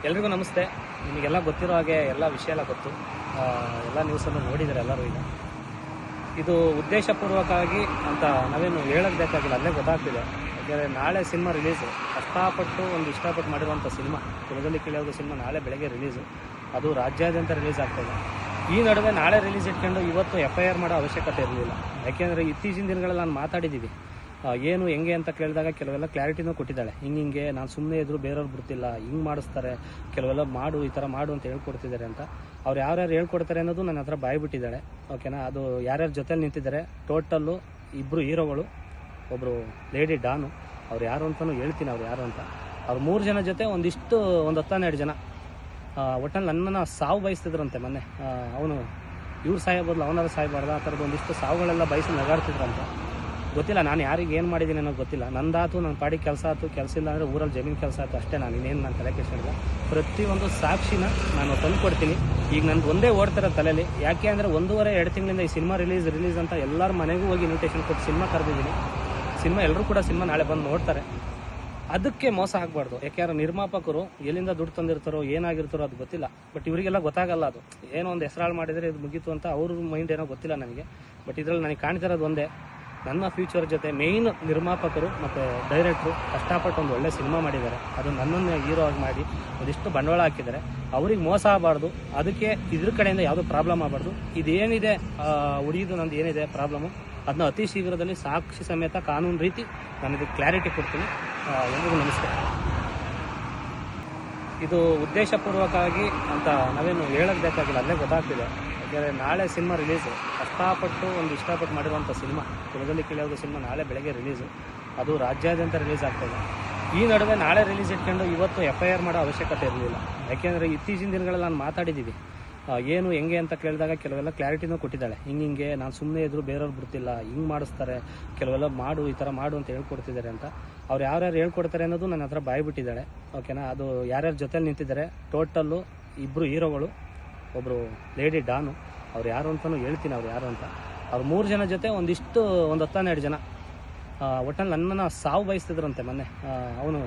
ಎಲ್ರಿಗೂ ನಮಸ್ತೆ. ನಿಮಗೆಲ್ಲ ಗೊತ್ತಿರೋ ಹಾಗೆ ಎಲ್ಲ ವಿಷಯ ಎಲ್ಲ ಗೊತ್ತು, ಎಲ್ಲ ನ್ಯೂಸನ್ನು ನೋಡಿದ್ದಾರೆ ಎಲ್ಲರೂ. ಈಗ ಇದು ಉದ್ದೇಶಪೂರ್ವಕವಾಗಿ ಅಂತ ನಾವೇನು ಹೇಳೋದು ಬೇಕಾಗಿಲ್ಲ, ಅಲ್ಲೇ ಗೊತ್ತಾಗ್ತಿದೆ. ಯಾಕೆಂದರೆ ನಾಳೆ ಸಿನಿಮಾ ರಿಲೀಸು, ಕಷ್ಟಪಟ್ಟು ಇಷ್ಟಪಟ್ಟು ಮಾಡಿರುವಂಥ ಸಿನಿಮಾ ಕುಲದಲ್ಲಿ ಕೇಳೋದು ಸಿನಿಮಾ ನಾಳೆ ಬೆಳಗ್ಗೆ ರಿಲೀಸು. ಅದು ರಾಜ್ಯಾದ್ಯಂತ ರಿಲೀಸ್ ಆಗ್ತಾಯಿದೆ. ಈ ನಡುವೆ ನಾಳೆ ರಿಲೀಸ್ ಇಟ್ಕೊಂಡು ಇವತ್ತು FIR ಮಾಡೋ ಅವಶ್ಯಕತೆ ಇರಲಿಲ್ಲ. ಯಾಕೆಂದರೆ ಇತ್ತೀಚಿನ ದಿನಗಳಲ್ಲಿ ನಾನು ಮಾತಾಡಿದ್ದೀವಿ, ಏನು ಹೆಂಗೆ ಅಂತ ಕೇಳಿದಾಗ ಕೆಲವೆಲ್ಲ ಕ್ಲಾರಿಟಿನೂ ಕೊಟ್ಟಿದ್ದಾಳೆ. ಹಿಂಗೆ ನಾನು ಸುಮ್ಮನೆ ಇದ್ರು ಬೇರೆಯವ್ರು ಬಿಡ್ತಿಲ್ಲ, ಹಿಂಗೆ ಮಾಡಿಸ್ತಾರೆ, ಕೆಲವೆಲ್ಲ ಮಾಡು, ಈ ಥರ ಮಾಡು ಅಂತ ಹೇಳ್ಕೊಡ್ತಿದ್ದಾರೆ ಅಂತ. ಅವ್ರು ಯಾರ್ಯಾರು ಹೇಳ್ಕೊಡ್ತಾರೆ ಅನ್ನೋದು ನನ್ನ ಹತ್ರ ಬಾಯ್ಬಿಟ್ಟಿದ್ದಾಳೆ. ಓಕೆನಾ? ಅದು ಯಾರ್ಯಾರ ಜೊತೆಲಿ ನಿಂತಿದ್ದಾರೆ, ಟೋಟಲ್ಲು 2 ಹೀರೋಗಳು, ಒಬ್ಬರು ಲೇಡಿ ಡಾನು, ಅವ್ರು ಯಾರು ಅಂತಲೂ ಹೇಳ್ತೀನಿ ಅವ್ರು ಯಾರು ಅಂತ. ಅವ್ರು 3 ಜನ ಜೊತೆ ಒಂದು 10-12 ಜನ ಒಟ್ಟಲ್ಲಿ ನನ್ನನ್ನು ಸಾವು ಬಯಸ್ತಿದ್ರಂತೆ. ಮೊನ್ನೆ ಅವನು ಇವ್ರು ಸಾಯಬಾರ್ದು, ಅವನಾರು ಸಾಯಬಾರ್ದು, ಆ ಥರದ್ದು ಒಂದಿಷ್ಟು ಸಾವುಗಳೆಲ್ಲ ಬಯಸಿ ನಗಾಡ್ತಿದ್ರಂತೆ. ಗೊತ್ತಿಲ್ಲ ನಾನು ಯಾರಿಗೆ ಏನು ಮಾಡಿದ್ದೀನಿ ಅನ್ನೋದು ಗೊತ್ತಿಲ್ಲ. ನಂದಾತು ನನ್ನ ಪಾಡಿಗೆ ಕೆಲಸ ಆಯ್ತು, ಕೆಲಸ ಇಲ್ಲ ಅಂದರೆ ಊರಲ್ಲಿ ಜಮೀನು ಕೆಲಸ ಆಯಿತು ಅಷ್ಟೇ. ನಾನು ಇನ್ನೇನು ನಾನು ತಲೆ ಕೆಡಿಸಿಲ್ಲ. ಪ್ರತಿಯೊಂದು ಸಾಕ್ಷಿನ ನಾನು ತಂದು ಕೊಡ್ತೀನಿ. ಈಗ ನಂದು ಒಂದೇ ಓಡ್ತಿರೋ ತಲೆಯಲ್ಲಿ. ಯಾಕೆ ಅಂದರೆ 1.5-2 ತಿಂಗಳಿಂದ ಈ ಸಿನಿಮಾ ರಿಲೀಸ್ ಅಂತ ಎಲ್ಲರ ಮನೆಗೂ ಹೋಗಿ ಇನ್ವಿಟೇಷನ್ ಕೊಟ್ಟು ಸಿನಿಮಾ ಕರೆದಿದ್ದೀನಿ. ಎಲ್ಲರೂ ಕೂಡ ಸಿನಿಮಾ ನಾಳೆ ಬಂದು ನೋಡ್ತಾರೆ. ಅದಕ್ಕೆ ಮೋಸ ಆಗಬಾರ್ದು. ಯಾಕೆಂದ್ರೆ ನಿರ್ಮಾಪಕರು ಎಲ್ಲಿಂದ ದುಡ್ಡು ತಂದಿರ್ತಾರೋ ಏನಾಗಿರ್ತಾರೋ ಅದು ಗೊತ್ತಿಲ್ಲ. ಬಟ್ ಇವರಿಗೆಲ್ಲ ಗೊತ್ತಾಗಲ್ಲ. ಅದು ಏನೋ ಒಂದು ಹೆಸರಾಳು ಮಾಡಿದರೆ ಇದು ಮುಗೀತು ಅಂತ ಅವ್ರ ಮೈಂಡ್ ಏನೋ ಗೊತ್ತಿಲ್ಲ ನನಗೆ. ಬಟ್ ಇದರಲ್ಲಿ ನನಗೆ ಕಾಣ್ತಿರೋದು ಒಂದೇ, ನನ್ನ ಫ್ಯೂಚರ್ ಜೊತೆ ಮೇಯ್ನ್ ನಿರ್ಮಾಪಕರು ಮತ್ತು ಡೈರೆಕ್ಟ್ರು ಕಷ್ಟಪಟ್ಟು ಒಂದು ಒಳ್ಳೆ ಸಿನಿಮಾ ಮಾಡಿದ್ದಾರೆ. ಅದು ನನ್ನನ್ನು ಹೀರೋ ಆಗಿ ಮಾಡಿ ಒಂದಿಷ್ಟು ಬಂಡವಾಳ ಹಾಕಿದ್ದಾರೆ. ಅವ್ರಿಗೆ ಮೋಸ ಆಗಬಾರ್ದು. ಅದಕ್ಕೆ ಇದ್ರ ಕಡೆಯಿಂದ ಯಾವುದೋ ಪ್ರಾಬ್ಲಮ್ ಆಗಬಾರ್ದು. ಇದೇನಿದೆ ಉಳಿಯೋದು ನಂದು ಏನಿದೆ ಪ್ರಾಬ್ಲಮ್ಮು, ಅದನ್ನ ಅತಿ ಶೀಘ್ರದಲ್ಲಿ ಸಾಕ್ಷಿ ಸಮೇತ ಕಾನೂನು ರೀತಿ ನಾನು ಇದಕ್ಕೆ ಕ್ಲಾರಿಟಿ ಕೊಡ್ತೀನಿ. ಎಲ್ರಿಗೂ ನಮಸ್ತೆ. ಇದು ಉದ್ದೇಶಪೂರ್ವಕವಾಗಿ ಅಂತ ನಾವೇನು ಹೇಳೋದು ಬೇಕಾಗಿಲ್ಲ, ಅಲ್ಲೇ ಗೊತ್ತಾಗ್ತಿದೆ. ಯಾಕೆಂದರೆ ನಾಳೆ ಸಿನಿಮಾ ರಿಲೀಸು, ಕಷ್ಟಪಟ್ಟು ಇಷ್ಟಪಟ್ಟು ಮಾಡಿರುವಂಥ ಸಿನಿಮಾ ಕುಲದಲ್ಲಿ ಕೇಳೋದು ಸಿನಿಮಾ ನಾಳೆ ಬೆಳಗ್ಗೆ ರಿಲೀಸು. ಅದು ರಾಜ್ಯಾದ್ಯಂತ ರಿಲೀಸ್ ಆಗ್ತಾಯಿದೆ. ಈ ನಡುವೆ ನಾಳೆ ರಿಲೀಸ್ ಇಟ್ಕೊಂಡು ಇವತ್ತು FIR ಮಾಡೋ ಅವಶ್ಯಕತೆ ಇರಲಿಲ್ಲ. ಯಾಕೆಂದರೆ ಇತ್ತೀಚಿನ ದಿನಗಳಲ್ಲಿ ನಾನು ಮಾತಾಡಿದ್ದೀವಿ, ಏನು ಹೆಂಗೆ ಅಂತ ಕೇಳಿದಾಗ ಕೆಲವೆಲ್ಲ ಕ್ಲಾರಿಟಿನೂ ಕೊಟ್ಟಿದ್ದಾಳೆ. ಹಿಂಗೆ ನಾನು ಸುಮ್ಮನೆ ಇದ್ರು ಬೇರೆಯವ್ರು ಬಿಡ್ತಿಲ್ಲ, ಹಿಂಗೆ ಮಾಡಿಸ್ತಾರೆ, ಕೆಲವೆಲ್ಲ ಮಾಡು, ಈ ಥರ ಮಾಡು ಅಂತ ಹೇಳ್ಕೊಡ್ತಿದ್ದಾರೆ ಅಂತ. ಅವ್ರು ಯಾರ್ಯಾರು ಹೇಳ್ಕೊಡ್ತಾರೆ ಅನ್ನೋದು ನನ್ನ ಹತ್ರ ಬಾಯ್ಬಿಟ್ಟಿದ್ದಾಳೆ. ಓಕೆನಾ? ಅದು ಯಾರ್ಯಾರ ಜೊತೆಲಿ ನಿಂತಿದ್ದಾರೆ, ಟೋಟಲ್ಲು 2 ಹೀರೋಗಳು, ಒಬ್ಬರು ಲೇಡಿ ಡಾನು, ಅವ್ರು ಯಾರು ಅಂತಲೂ ಹೇಳ್ತೀನಿ ಅವ್ರು ಯಾರು ಅಂತ. ಅವ್ರು 3 ಜನ ಜೊತೆ ಒಂದು 10-12 ಜನ ಒಟ್ಟಲ್ಲಿ ನನ್ನನ್ನು ಸಾವು ಬಯಸ್ತಿದ್ರಂತೆ. ಮೊನ್ನೆ ಅವನು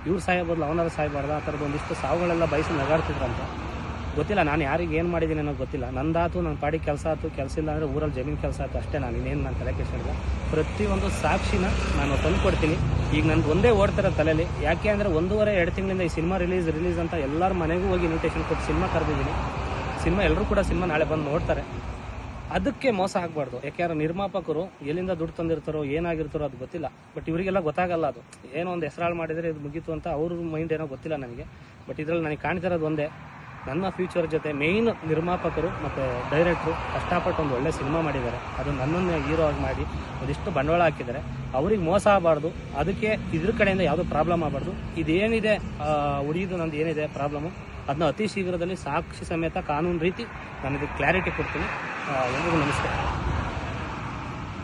ಇವ್ರು ಸಾಯಬಾರ್ದು, ಅವನಾರು ಸಾಯಬಾರ್ದು, ಆ ಥರದ್ದು ಒಂದಿಷ್ಟು ಸಾವುಗಳೆಲ್ಲ ಬಯಸಿ ನಗಾಡ್ತಿದ್ರಂತೆ. ಗೊತ್ತಿಲ್ಲ ನಾನು ಯಾರಿಗೆ ಏನು ಮಾಡಿದ್ದೀನಿ ಅನ್ನೋದು ಗೊತ್ತಿಲ್ಲ. ನಂದಾತು ನನ್ನ ಪಾಡಿಗೆ ಕೆಲಸ ಆಯ್ತು, ಕೆಲಸ ಇಲ್ಲ ಅಂದರೆ ಊರಲ್ಲಿ ಜಮೀನು ಕೆಲಸ ಆಯಿತು ಅಷ್ಟೇ. ನಾನು ಇನ್ನೇನು ನಾನು ತಲೆ ಕೆಡಿಸಿಲ್ಲ. ಪ್ರತಿಯೊಂದು ಸಾಕ್ಷಿನ ನಾನು ತಂದು ಕೊಡ್ತೀನಿ. ಈಗ ನಂದು ಒಂದೇ ಓಡ್ತಿರೋ ತಲೆಯಲ್ಲಿ. ಯಾಕೆ ಅಂದರೆ 1.5-2 ತಿಂಗಳಿಂದ ಈ ಸಿನಿಮಾ ರಿಲೀಸ್ ಅಂತ ಎಲ್ಲರ ಮನೆಗೂ ಹೋಗಿ ಇನ್ವಿಟೇಷನ್ ಕೊಟ್ಟು ಸಿನಿಮಾ ಕರೆದಿದ್ದೀನಿ. ಎಲ್ಲರೂ ಕೂಡ ಸಿನಿಮಾ ನಾಳೆ ಬಂದು ನೋಡ್ತಾರೆ. ಅದಕ್ಕೆ ಮೋಸ ಆಗಬಾರ್ದು. ಯಾಕೆಂದ್ರೆ ನಿರ್ಮಾಪಕರು ಎಲ್ಲಿಂದ ದುಡ್ಡು ತಂದಿರ್ತಾರೋ ಏನಾಗಿರ್ತಾರೋ ಅದು ಗೊತ್ತಿಲ್ಲ. ಬಟ್ ಇವರಿಗೆಲ್ಲ ಗೊತ್ತಾಗಲ್ಲ. ಅದು ಏನೋ ಒಂದು ಹೆಸರಾಳು ಮಾಡಿದರೆ ಇದು ಮುಗೀತು ಅಂತ ಅವ್ರ ಮೈಂಡ್ ಏನೋ ಗೊತ್ತಿಲ್ಲ ನನಗೆ. ಬಟ್ ಇದರಲ್ಲಿ ನನಗೆ ಕಾಣ್ತಿರೋದು ಒಂದೇ, ನನ್ನ ಫ್ಯೂಚರ್ ಜೊತೆ ಮೇಯ್ನ್ ನಿರ್ಮಾಪಕರು ಮತ್ತು ಡೈರೆಕ್ಟ್ರು ಕಷ್ಟಪಟ್ಟು ಒಂದು ಒಳ್ಳೆ ಸಿನಿಮಾ ಮಾಡಿದ್ದಾರೆ. ಅದು ನನ್ನನ್ನು ಹೀರೋ ಆಗಿ ಮಾಡಿ ಒಂದಿಷ್ಟು ಬಂಡವಾಳ ಹಾಕಿದ್ದಾರೆ. ಅವ್ರಿಗೆ ಮೋಸ ಆಗಬಾರ್ದು. ಅದಕ್ಕೆ ಇದ್ರ ಕಡೆಯಿಂದ ಯಾವುದೋ ಪ್ರಾಬ್ಲಮ್ ಆಗಬಾರ್ದು. ಇದೇನಿದೆ ಉಳಿಯೋದು ನಂದು ಏನಿದೆ ಪ್ರಾಬ್ಲಮ್ಮು, ಅದನ್ನ ಅತಿ ಶೀಘ್ರದಲ್ಲಿ ಸಾಕ್ಷಿ ಸಮೇತ ಕಾನೂನು ರೀತಿ ನಾನು ಇದಕ್ಕೆ ಕ್ಲಾರಿಟಿ ಕೊಡ್ತೀನಿ. ಎಲ್ರಿಗೂ ನಮಸ್ತೆ.